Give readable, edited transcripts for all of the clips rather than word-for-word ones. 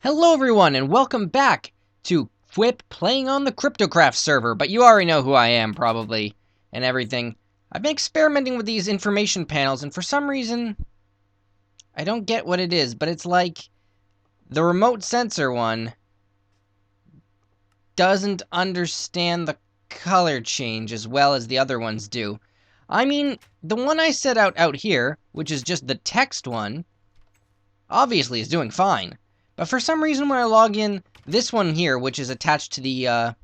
Hello everyone, and welcome back to Fwipp playing on the Kryptocraft server, but you already know who I am, probably, and everything. I've been experimenting with these information panels, and for some reason, I don't get what it is, but it's like the remote sensor one doesn't understand the color change as well as the other ones do. I mean, the one I set out here, which is just the text one, obviously is doing fine. But for some reason when I log in, this one here, which is attached to the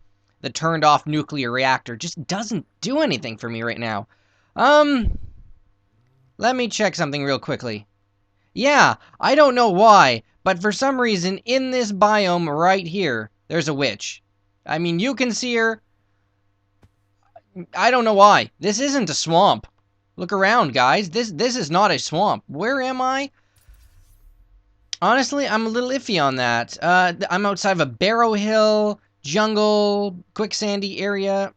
turned off nuclear reactor, just doesn't do anything for me right now. Let me check something real quickly. Yeah, I don't know why, but for some reason in this biome right here, there's a witch. I mean, you can see her. I don't know why. This isn't a swamp. Look around, guys. This is not a swamp. Where am I? Honestly, I'm a little iffy on that. I'm outside of a Barrow Hill, jungle, quicksandy area.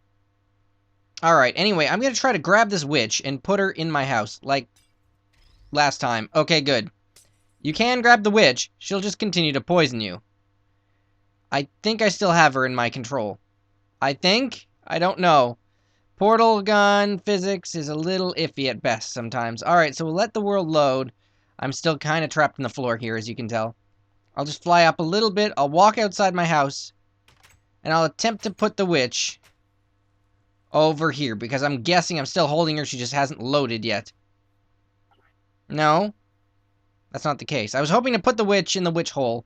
Alright, anyway, I'm gonna try to grab this witch and put her in my house, like last time. Okay, good. You can grab the witch. She'll just continue to poison you. I think I still have her in my control. I think? I don't know. Portal gun physics is a little iffy at best sometimes. Alright, so we'll let the world load. I'm still kind of trapped in the floor here, as you can tell. I'll just fly up a little bit, I'll walk outside my house, and I'll attempt to put the witch over here, because I'm guessing I'm still holding her, she just hasn't loaded yet. No, that's not the case. I was hoping to put the witch in the witch hole,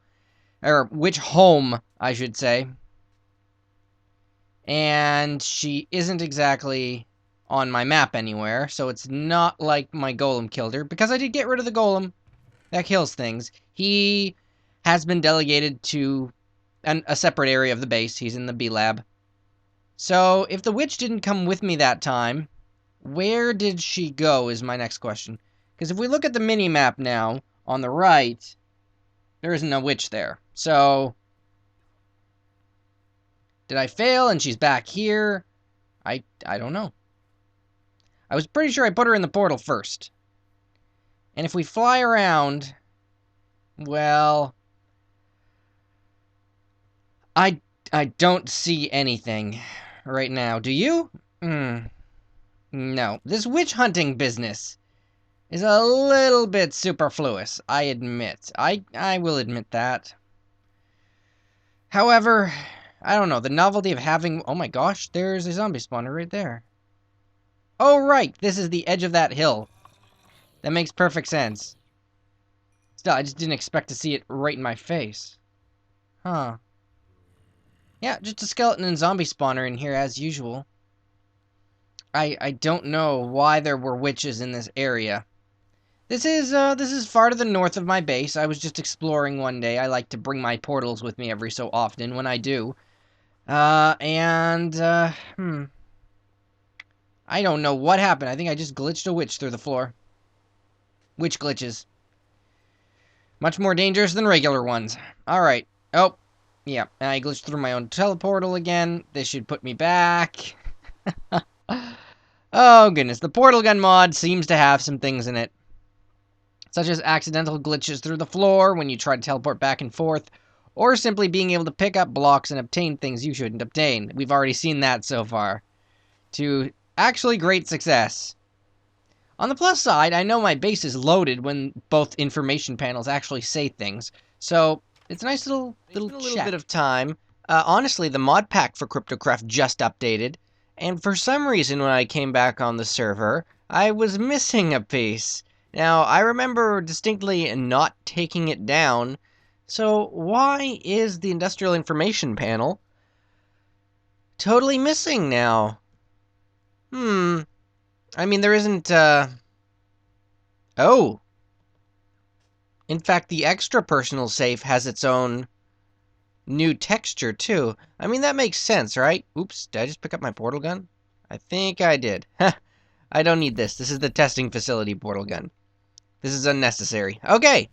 or witch home, I should say. And she isn't exactly on my map anywhere, so it's not like my golem killed her, because I did get rid of the golem. That kills things. He has been delegated to a separate area of the base. He's in the B lab. So, if the witch didn't come with me that time, where did she go is my next question. Because if we look at the mini-map now, on the right, there isn't a witch there. So, did I fail and she's back here? I don't know. I was pretty sure I put her in the portal first. And if we fly around, well, I don't see anything right now. Do you? No. This witch hunting business is a little bit superfluous, I admit. I will admit that. However, I don't know, the novelty of having... Oh my gosh, there's a zombie spawner right there. Oh right, this is the edge of that hill. That makes perfect sense. Still, I just didn't expect to see it right in my face. Huh. Yeah, just a skeleton and zombie spawner in here as usual. I don't know why there were witches in this area. This is far to the north of my base. I was just exploring one day. I like to bring my portals with me every so often when I do. I don't know what happened. I think I just glitched a witch through the floor. Witch glitches. Much more dangerous than regular ones. Alright. Oh, yeah. I glitched through my own teleportal again. This should put me back. Oh, goodness. The portal gun mod seems to have some things in it. Such as accidental glitches through the floor when you try to teleport back and forth, or simply being able to pick up blocks and obtain things you shouldn't obtain. We've already seen that so far. To actually great success. On the plus side, I know my base is loaded when both information panels actually say things, so it's a nice little bit of time. Honestly, the Modpack for Kryptocraft just updated, and for some reason when I came back on the server, I was missing a piece. Now, I remember distinctly not taking it down, so why is the Industrial Information Panel totally missing now? I mean, there isn't, Oh! In fact, the extra personal safe has its own new texture, too. I mean, that makes sense, right? Oops, did I just pick up my portal gun? I think I did. I don't need this. This is the testing facility portal gun. This is unnecessary. Okay!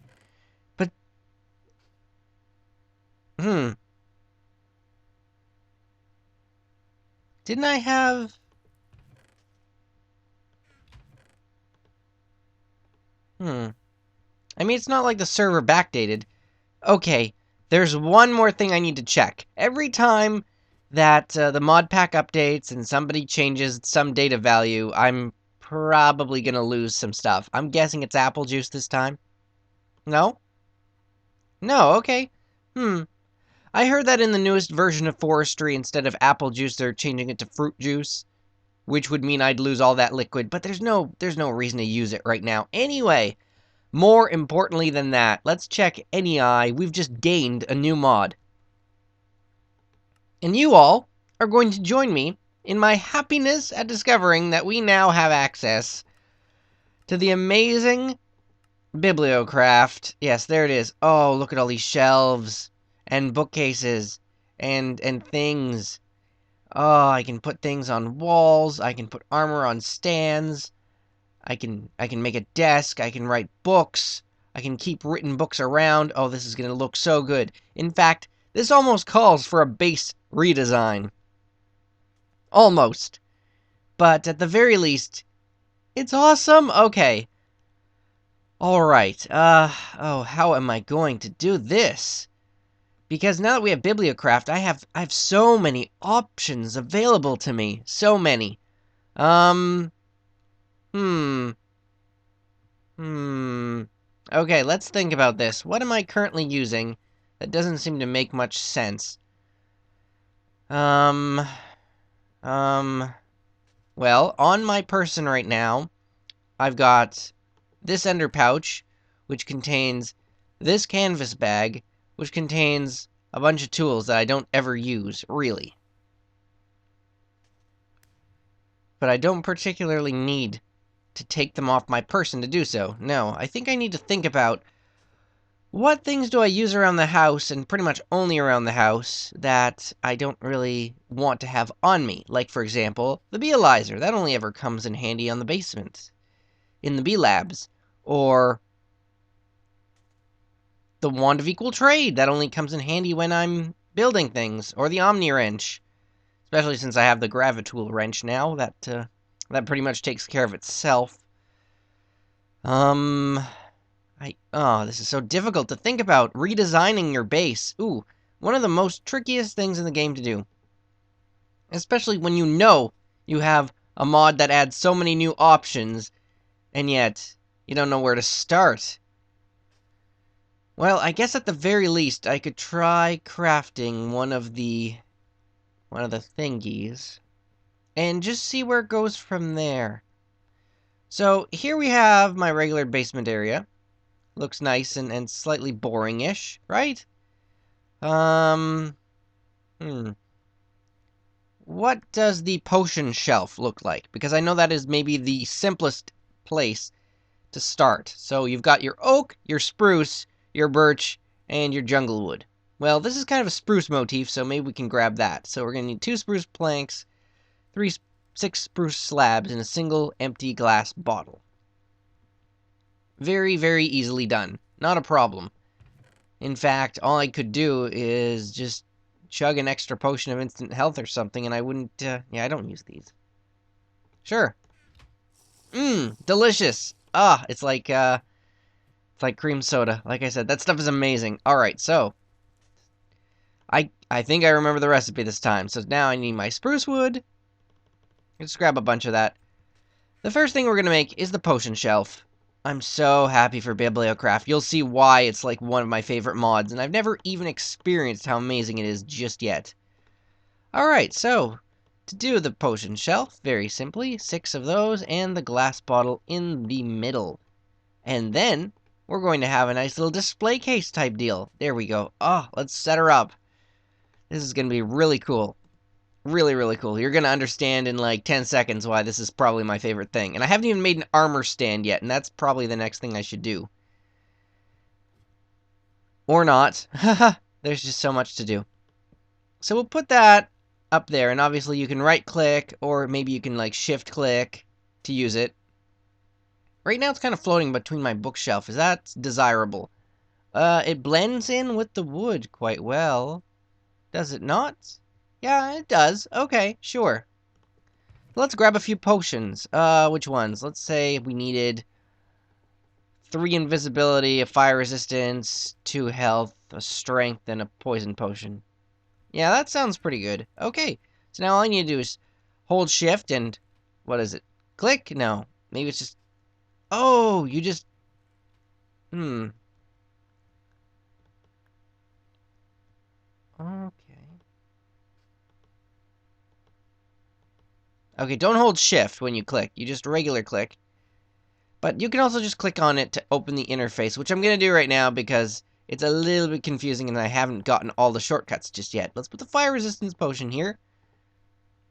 But... Didn't I have... I mean, it's not like the server backdated. Okay, there's one more thing I need to check. Every time that the Modpack updates and somebody changes some data value, I'm probably going to lose some stuff. I'm guessing it's apple juice this time. No? No, okay. I heard that in the newest version of forestry, instead of apple juice, they're changing it to fruit juice, which would mean I'd lose all that liquid, but there's no reason to use it right now. Anyway, more importantly than that, let's check NEI. We've just gained a new mod. And you all are going to join me in my happiness at discovering that we now have access to the amazing Bibliocraft. Yes, there it is. Oh, look at all these shelves and bookcases and things. Oh, I can put things on walls. I can put armor on stands. I can make a desk. I can write books. I can keep written books around. Oh, this is going to look so good. In fact, this almost calls for a base redesign. Almost. But at the very least, it's awesome. Okay. Alright, oh, how am I going to do this? Because now that we have Bibliocraft, I have so many options available to me. So many. Okay, let's think about this. What am I currently using that doesn't seem to make much sense? Well, on my person right now, I've got this ender pouch, which contains this canvas bag, which contains a bunch of tools that I don't ever use, really. But I don't particularly need to take them off my person to do so. No, I think I need to think about what things do I use around the house, and pretty much only around the house, that I don't really want to have on me. Like, for example, the Beealyzer. That only ever comes in handy on the basement, in the B-Labs. Or the Wand of Equal Trade. That only comes in handy when I'm building things. Or the Omni Wrench. Especially since I have the Gravitool Wrench now. That pretty much takes care of itself. This is so difficult to think about. Redesigning your base. Ooh, one of the most trickiest things in the game to do. Especially when you know you have a mod that adds so many new options, and yet you don't know where to start. Well, I guess at the very least, I could try crafting one of the thingies, and just see where it goes from there. So, here we have my regular basement area. Looks nice and slightly boring-ish, right? What does the potion shelf look like? Because I know that is maybe the simplest place to start. So you've got your oak, your spruce, your birch, and your jungle wood. Well, this is kind of a spruce motif, so maybe we can grab that. So we're going to need 2 spruce planks, 6 spruce slabs, and a single empty glass bottle. Very, very easily done. Not a problem. In fact, all I could do is just chug an extra potion of instant health or something, and I wouldn't, yeah, I don't use these. Sure. Delicious. It's like cream soda. Like I said, that stuff is amazing. Alright, so I think I remember the recipe this time. So now I need my spruce wood. Let's grab a bunch of that. The first thing we're going to make is the potion shelf. I'm so happy for Bibliocraft. You'll see why it's like one of my favorite mods, and I've never even experienced how amazing it is just yet. Alright, so to do the potion shelf, very simply, 6 of those and the glass bottle in the middle. And then we're going to have a nice little display case type deal. There we go. Let's set her up. This is going to be really cool. Really, really cool. You're going to understand in like 10 seconds why this is probably my favorite thing. And I haven't even made an armor stand yet, and that's probably the next thing I should do. Or not. Haha, there's just so much to do. So we'll put that up there, and obviously you can right-click, or maybe you can like shift-click to use it. Right now it's kind of floating between my bookshelf. Is that desirable? It blends in with the wood quite well. Does it not? Yeah, it does. Okay, sure. Let's grab a few potions. Which ones? Let's say we needed 3 invisibility, a fire resistance, 2 health, a strength, and a poison potion. Yeah, that sounds pretty good. Okay, so now all I need to do is hold shift and, what is it? Click? No, maybe it's just, oh, you just, okay. Okay, don't hold shift when you click. You just regular click. But you can also just click on it to open the interface, which I'm going to do right now because it's a little bit confusing and I haven't gotten all the shortcuts just yet. Let's put the fire resistance potion here.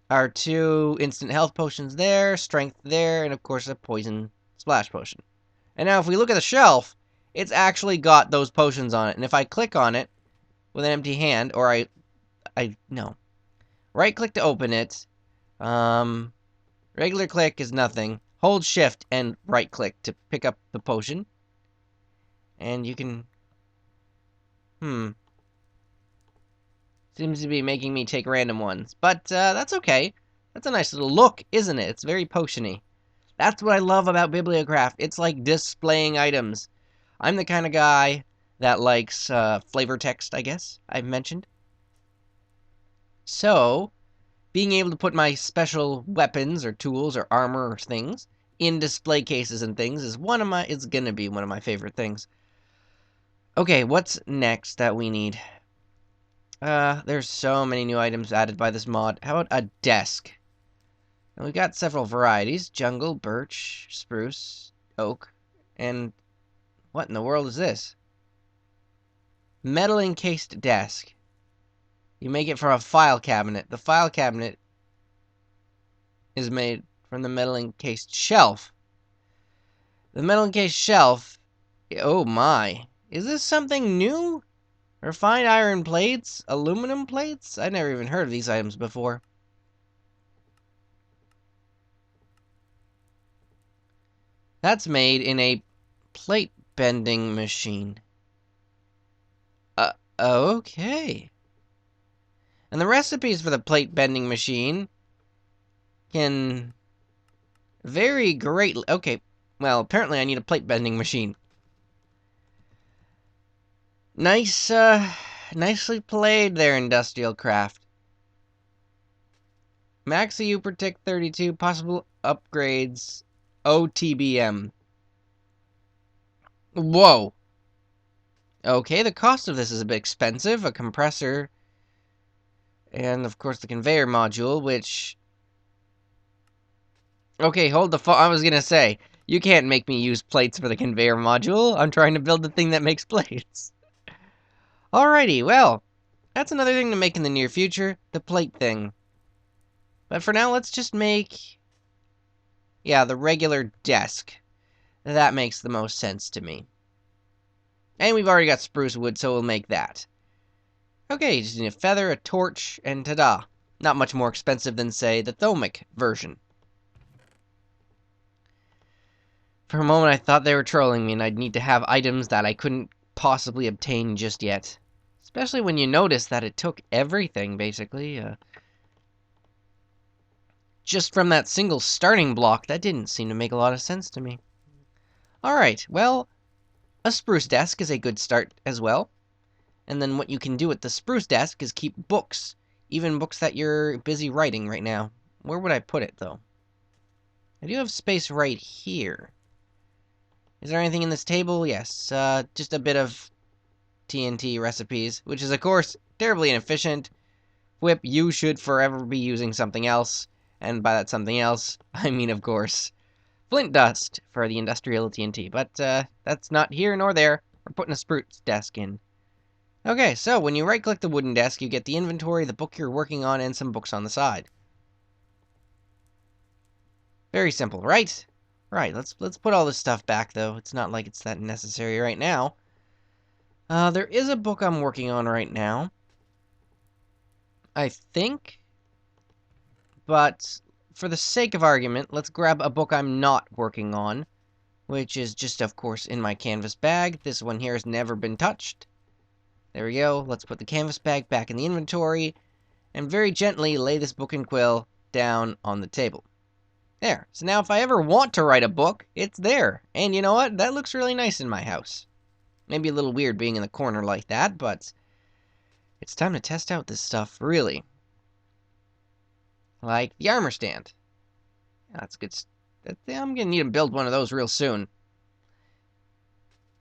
Our 2 instant health potions there, strength there, and of course a poison splash potion. And now if we look at the shelf, it's actually got those potions on it. And if I click on it with an empty hand, or no. Right click to open it. Regular click is nothing. Hold shift and right click to pick up the potion. And you can... Seems to be making me take random ones. But, that's okay. That's a nice little look, isn't it? It's very potion-y. That's what I love about Bibliocraft. It's like displaying items. I'm the kind of guy that likes, flavor text, I guess, I've mentioned. So, being able to put my special weapons or tools or armor or things in display cases and things is it's gonna be one of my favorite things. Okay, what's next that we need? There's so many new items added by this mod. How about a desk? And we've got several varieties. Jungle, birch, spruce, oak, and what in the world is this? Metal encased desk. You make it from a file cabinet. The file cabinet is made from the metal encased shelf. The metal encased shelf, oh my. Is this something new? Refined iron plates? Aluminum plates? I never even heard of these items before. That's made in a plate bending machine. Okay. And the recipes for the plate bending machine can vary greatly. Okay, well, apparently I need a plate bending machine. Nicely played there, Industrial Craft. Max EU Protect 32, possible upgrades, OTBM. Whoa. Okay, the cost of this is a bit expensive. A compressor, and of course the conveyor module, which... Okay, hold the phone. I was gonna say, you can't make me use plates for the conveyor module. I'm trying to build the thing that makes plates. Alrighty, well, that's another thing to make in the near future, the plate thing. But for now, let's just make... yeah, the regular desk. That makes the most sense to me. And we've already got spruce wood, so we'll make that. Okay, you just need a feather, a torch, and ta-da. Not much more expensive than, say, the Thomic version. For a moment, I thought they were trolling me, and I'd need to have items that I couldn't possibly obtain just yet. Especially when you notice that it took everything, basically. Just from that single starting block, that didn't seem to make a lot of sense to me. Alright, well, a spruce desk is a good start as well. And then what you can do at the spruce desk is keep books. Even books that you're busy writing right now. Where would I put it, though? I do have space right here. Is there anything in this table? Yes, just a bit of TNT recipes, which is, of course, terribly inefficient. Fwipp, you should forever be using something else. And by that something else, I mean, of course, flint dust for the industrial TNT. But, that's not here nor there. We're putting a spruce desk in. Okay, so when you right-click the wooden desk, you get the inventory, the book you're working on, and some books on the side. Very simple, right? Right, let's put all this stuff back, though. It's not like it's that necessary right now. There is a book I'm working on right now, I think. But for the sake of argument, let's grab a book I'm not working on, which is just, of course, in my canvas bag. This one here has never been touched. There we go. Let's put the canvas bag back in the inventory, and very gently lay this book and quill down on the table. There. So now if I ever want to write a book, it's there. And you know what? That looks really nice in my house. Maybe a little weird being in the corner like that, but it's time to test out this stuff, really. Like the armor stand. That's good. I'm gonna need to build one of those real soon.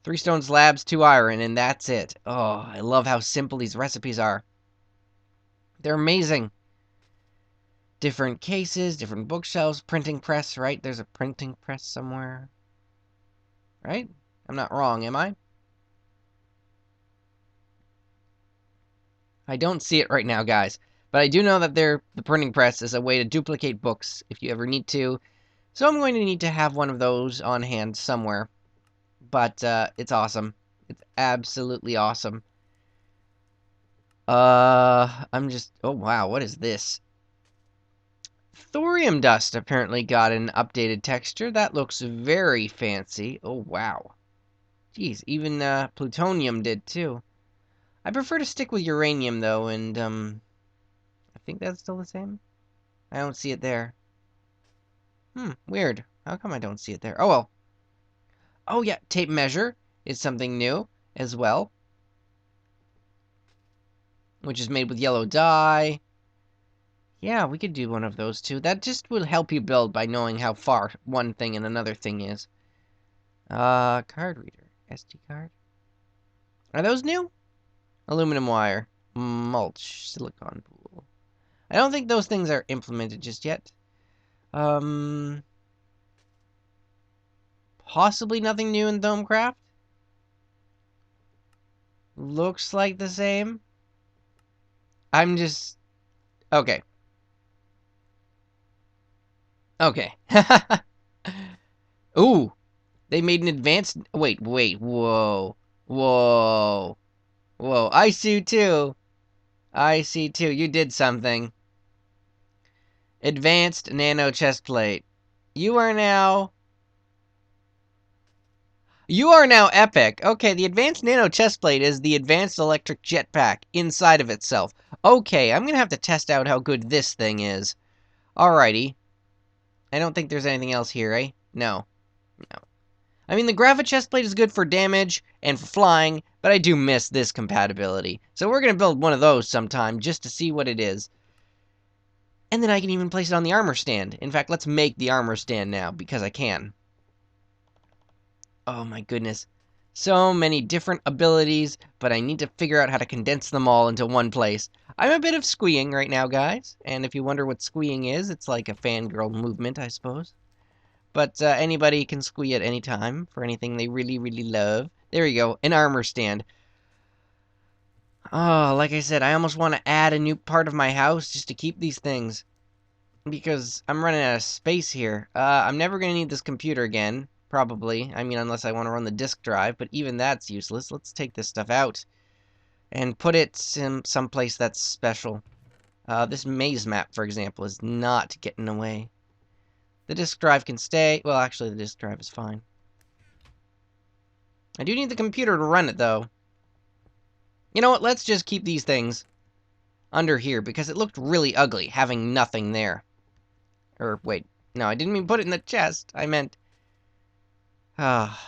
3 stone slabs, 2 iron, and that's it. Oh, I love how simple these recipes are. They're amazing. Different cases, different bookshelves, printing press, right? There's a printing press somewhere. Right? I'm not wrong, am I? I don't see it right now, guys. But I do know that the printing press is a way to duplicate books if you ever need to. So I'm going to need to have one of those on hand somewhere. But it's awesome. It's absolutely awesome. I'm just... Oh, wow, what is this? Thorium dust apparently got an updated texture. That looks very fancy. Oh, wow. Jeez, even plutonium did, too. I prefer to stick with uranium, though, and, I think that's still the same. I don't see it there. Weird. How come I don't see it there? Oh, well. Oh, yeah, tape measure is something new as well, which is made with yellow dye. Yeah, we could do one of those, too. That just will help you build by knowing how far one thing and another thing is. Card reader. SD card. Are those new? Aluminum wire. Mulch. Silicon pool. I don't think those things are implemented just yet. Possibly nothing new in Bibliocraft. Looks like the same. I'm just... Okay. Okay. Ooh. They made an advanced... Wait. Whoa. Whoa. Whoa. I see too. I see too. You did something. Advanced nano chestplate. You are now epic. Okay, the advanced nano chestplate is the advanced electric jetpack inside of itself. Okay, I'm gonna have to test out how good this thing is. Alrighty. I don't think there's anything else here, eh? No. I mean, the Grava chestplate is good for damage and for flying, but I do miss this compatibility. So we're gonna build one of those sometime just to see what it is. And then I can even place it on the armor stand. In fact, let's make the armor stand now, because I can. Oh my goodness. So many different abilities, but I need to figure out how to condense them all into one place. I'm a bit of squeeing right now, guys. And if you wonder what squeeing is, it's like a fangirl movement, I suppose. But anybody can squee at any time for anything they really, really love. There you go, an armor stand. Oh, like I said, I almost want to add a new part of my house just to keep these things. Because I'm running out of space here. I'm never going to need this computer again, probably. I mean, unless I want to run the disk drive, but even that's useless. Let's take this stuff out and put it in someplace that's special. This maze map, for example, is not getting away. The disk drive can stay. Well, actually, the disk drive is fine. I do need the computer to run it, though. You know what? Let's just keep these things under here, because it looked really ugly, having nothing there. Or, wait. No, I didn't mean put it in the chest. I meant...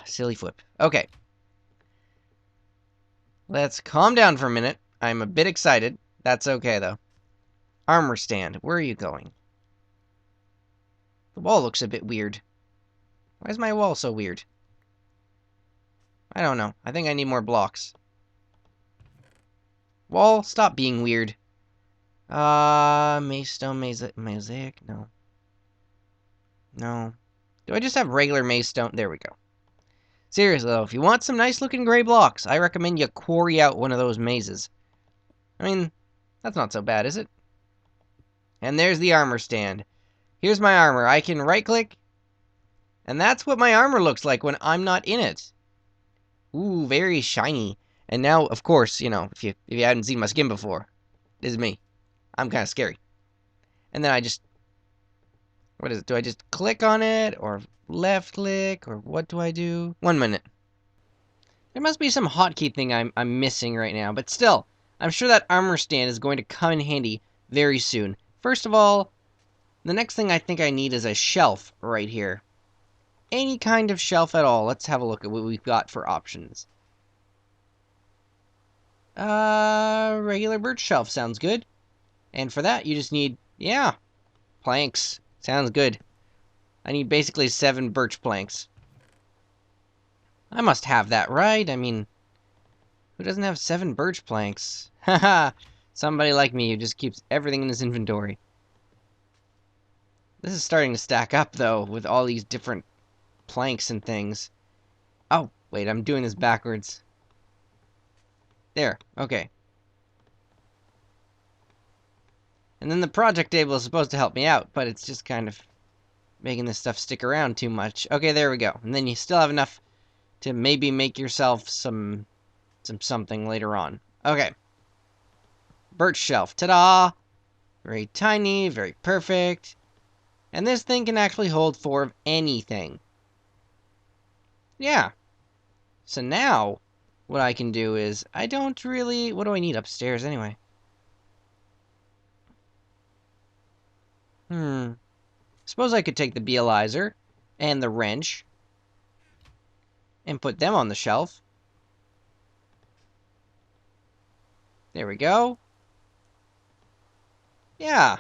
silly Fwipp. Okay. Let's calm down for a minute. I'm a bit excited. That's okay, though. Armor stand. Where are you going? The wall looks a bit weird. Why is my wall so weird? I don't know. I think I need more blocks. Wall, stop being weird. Maze stone, mosaic? No. No. Do I just have regular maze stone? There we go. Seriously, though, if you want some nice-looking gray blocks, I recommend you quarry out one of those mazes. I mean, that's not so bad, is it? And there's the armor stand. Here's my armor. I can right-click, and that's what my armor looks like when I'm not in it. Ooh, very shiny. And now, of course, you know, if you hadn't seen my skin before, this is me. I'm kind of scary. And then I just... What is it? Do I just click on it? Or left click? Or what do I do? 1 minute. There must be some hotkey thing I'm missing right now. But still, I'm sure that armor stand is going to come in handy very soon. First of all, the next thing I think I need is a shelf right here. Any kind of shelf at all. Let's have a look at what we've got for options. Regular birch shelf sounds good. And for that, you just need, yeah, planks. Sounds good. I need basically 7 birch planks. I must have that, right? I mean, who doesn't have 7 birch planks? Haha, somebody like me who just keeps everything in his inventory. This is starting to stack up, though, with all these different planks and things. Oh, wait, I'm doing this backwards. There, okay. And then the project table is supposed to help me out, but it's just kind of making this stuff stick around too much. Okay, there we go. And then you still have enough to maybe make yourself some something later on. Okay. Birch shelf. Ta-da! Very tiny, very perfect. And this thing can actually hold 4 of anything. Yeah. So now, what I can do is, I don't really... What do I need upstairs anyway? Suppose I could take the Bealizer and the wrench and put them on the shelf. There we go. Yeah.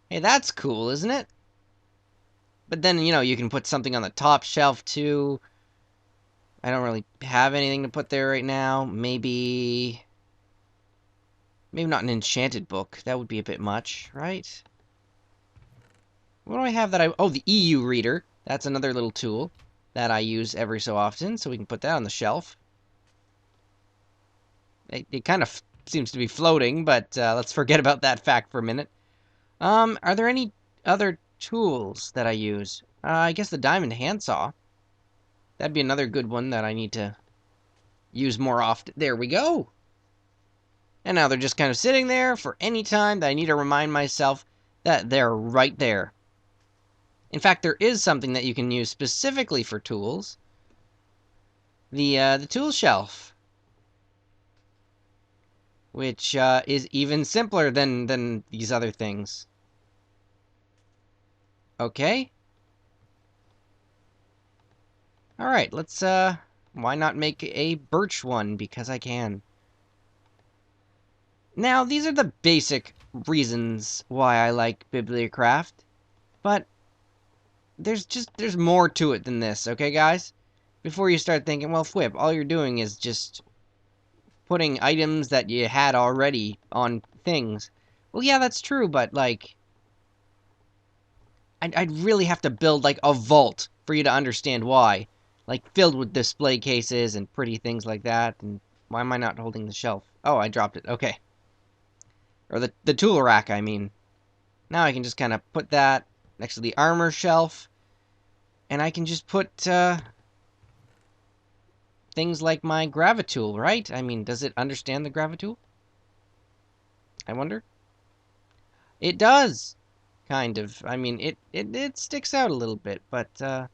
Hey, that's cool, isn't it? But then, you know, you can put something on the top shelf, too. I don't really have anything to put there right now. Maybe not an enchanted book. That would be a bit much, right? What do I have that I... Oh, the EU reader. That's another little tool that I use every so often, so we can put that on the shelf. It kind of seems to be floating, but let's forget about that fact for a minute. Are there any other tools that I use? I guess the diamond handsaw. That'd be another good one that I need to use more often. There we go! And now they're just kind of sitting there for any time that I need to remind myself that they're right there. In fact, there is something that you can use specifically for tools. The tool shelf. Which is even simpler than these other things. Okay. Alright, let's, why not make a birch one? Because I can. Now, these are the basic reasons why I like Bibliocraft. But there's more to it than this, okay, guys? Before you start thinking, well, Fwipp, all you're doing is just putting items that you had already on things. Well, yeah, that's true, but, like... I'd really have to build, like, a vault for you to understand why. Like, filled with display cases and pretty things like that. And why am I not holding the shelf? Oh, I dropped it. Okay. Or the tool rack, I mean. Now I can just kind of put that next to the armor shelf. And I can just put, things like my gravitool, right? I mean, does it understand the gravitool? I wonder. It does! Kind of. I mean, it sticks out a little bit, but, I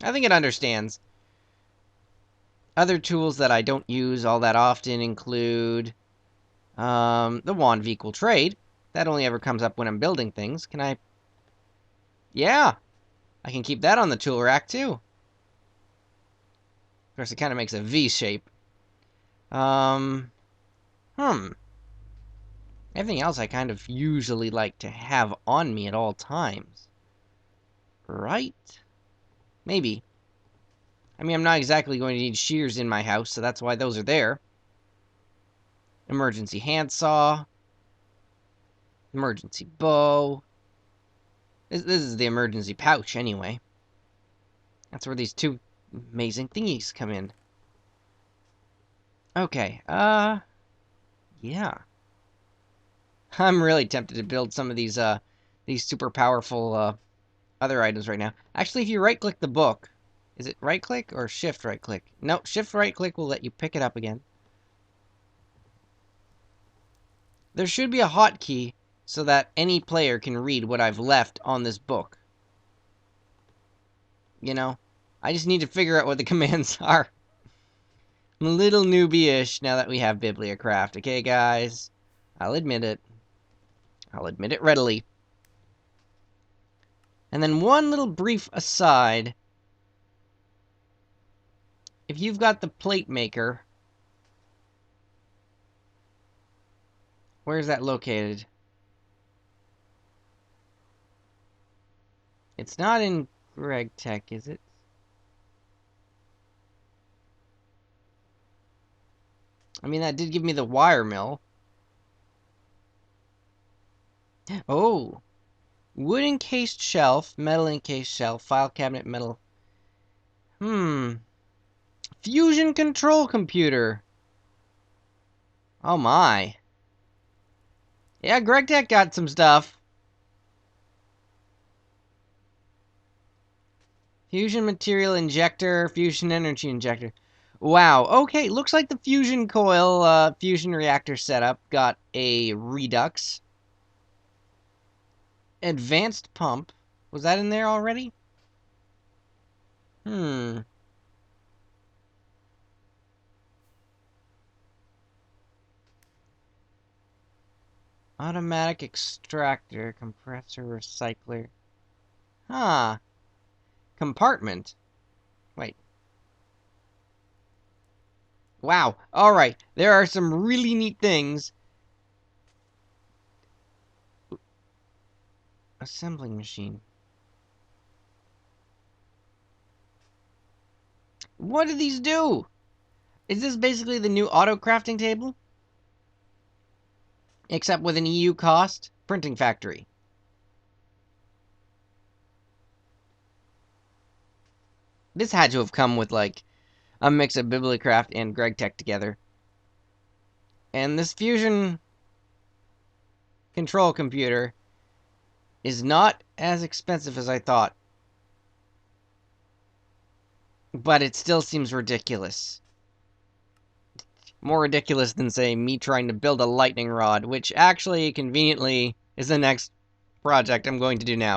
think it understands. Other tools that I don't use all that often include, the wand of equal trade. That only ever comes up when I'm building things. Can I... Yeah! I can keep that on the tool rack, too. Of course, it kind of makes a V shape. Everything else I kind of usually like to have on me at all times. Right? Maybe. I mean, I'm not exactly going to need shears in my house, so that's why those are there. Emergency handsaw. Emergency bow. This is the emergency pouch, anyway. That's where these 2 amazing thingies come in. Okay, yeah. I'm really tempted to build some of these super powerful, other items right now. Actually, if you right-click the book... Is it right-click or shift right-click? No, shift right-click will let you pick it up again. There should be a hotkey so that any player can read what I've left on this book. You know? I just need to figure out what the commands are. I'm a little newbie-ish now that we have Bibliocraft. Okay, guys? I'll admit it. I'll admit it readily. And then one little brief aside. if you've got the plate maker, where's that located? It's not in GregTech, is it? I mean, that did give me the wire mill. Oh! Wood encased shelf, metal encased shelf, file cabinet, metal. Fusion control computer. Oh my. Yeah, GregTech got some stuff. Fusion material injector, fusion energy injector. Wow, okay, looks like the fusion coil, fusion reactor setup got a redux. Advanced pump. Was that in there already? Automatic extractor, compressor, recycler. Huh. Compartment. Wait. Wow. Alright. There are some really neat things. Assembling machine. What do these do? Is this basically the new auto crafting table? Except with an EU cost? Printing factory. This had to have come with, like, a mix of Bibliocraft and GregTech together. And this fusion control computer is not as expensive as I thought. But it still seems ridiculous. More ridiculous than, say, me trying to build a lightning rod, which actually, conveniently, is the next project I'm going to do now.